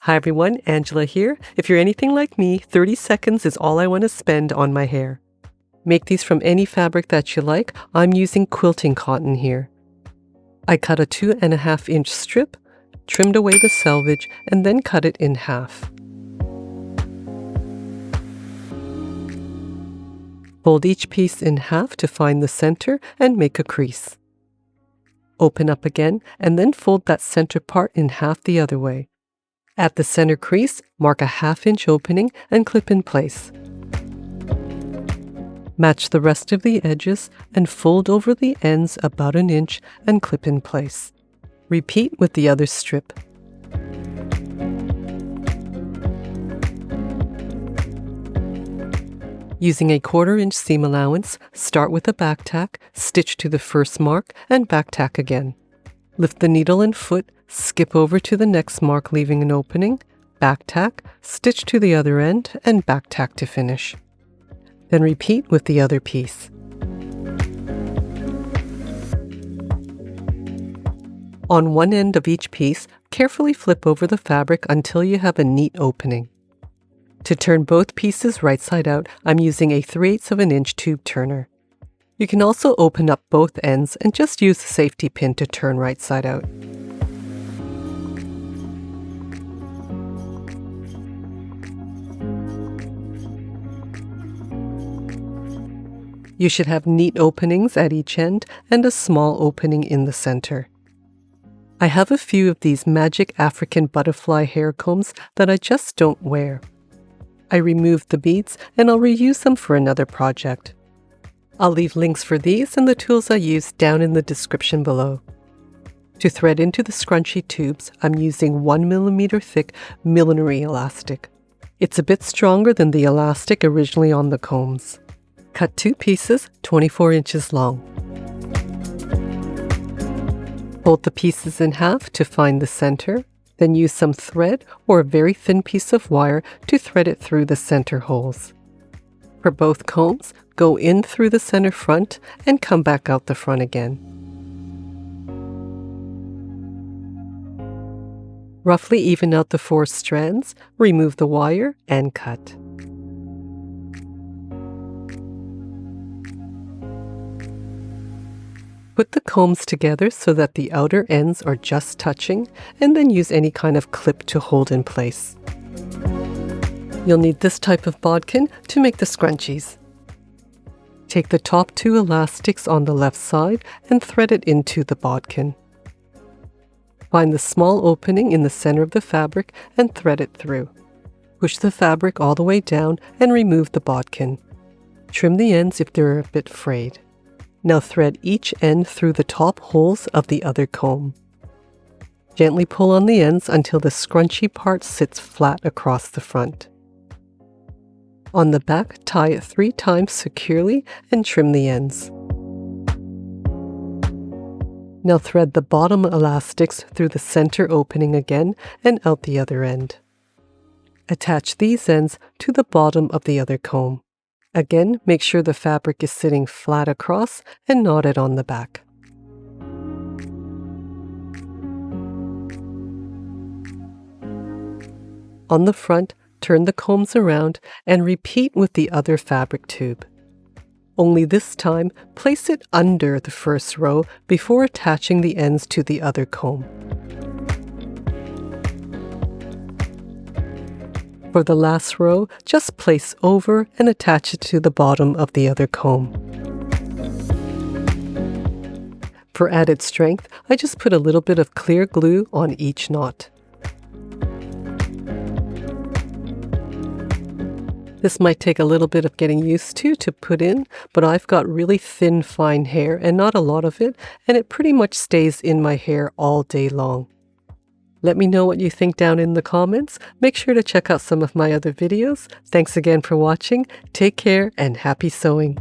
Hi everyone, Angela here. If you're anything like me, 30 seconds is all I want to spend on my hair. Make these from any fabric that you like. I'm using quilting cotton here. I cut a 2.5-inch strip, trimmed away the selvage, and then cut it in half. Fold each piece in half to find the center and make a crease. Open up again and then fold that center part in half the other way. At the center crease, mark a 1/2-inch opening and clip in place. Match the rest of the edges and fold over the ends about 1 inch and clip in place. Repeat with the other strip. Using a 1/4-inch seam allowance, start with a back tack, stitch to the first mark, and back tack again. Lift the needle and foot, skip over to the next mark leaving an opening, back tack, stitch to the other end, and back tack to finish. Then repeat with the other piece. On one end of each piece, carefully flip over the fabric until you have a neat opening. To turn both pieces right side out, I'm using a 3/8 of an inch tube turner. You can also open up both ends and just use the safety pin to turn right side out. You should have neat openings at each end and a small opening in the center. I have a few of these magic African butterfly hair combs that I just don't wear. I removed the beads and I'll reuse them for another project. I'll leave links for these and the tools I used down in the description below. To thread into the scrunchie tubes, I'm using 1mm thick millinery elastic. It's a bit stronger than the elastic originally on the combs. Cut 2 pieces, 24 inches long. Fold the pieces in half to find the center, then use some thread or a very thin piece of wire to thread it through the center holes. For both combs, go in through the center front and come back out the front again. Roughly even out the 4 strands, remove the wire and cut. Put the combs together so that the outer ends are just touching, and then use any kind of clip to hold in place. You'll need this type of bodkin to make the scrunchies. Take the top 2 elastics on the left side and thread it into the bodkin. Find the small opening in the center of the fabric and thread it through. Push the fabric all the way down and remove the bodkin. Trim the ends if they're a bit frayed. Now thread each end through the top holes of the other comb. Gently pull on the ends until the scrunchy part sits flat across the front. On the back, tie it 3 times securely and trim the ends. Now thread the bottom elastics through the center opening again and out the other end. Attach these ends to the bottom of the other comb. Again, make sure the fabric is sitting flat across and knotted on the back. On the front, turn the combs around and repeat with the other fabric tube. Only this time, place it under the first row before attaching the ends to the other comb. For the last row, just place over and attach it to the bottom of the other comb. For added strength, I just put a little bit of clear glue on each knot. This might take a little bit of getting used to put in, but I've got really thin, fine hair and not a lot of it, and it pretty much stays in my hair all day long. Let me know what you think down in the comments. Make sure to check out some of my other videos. Thanks again for watching. Take care and happy sewing.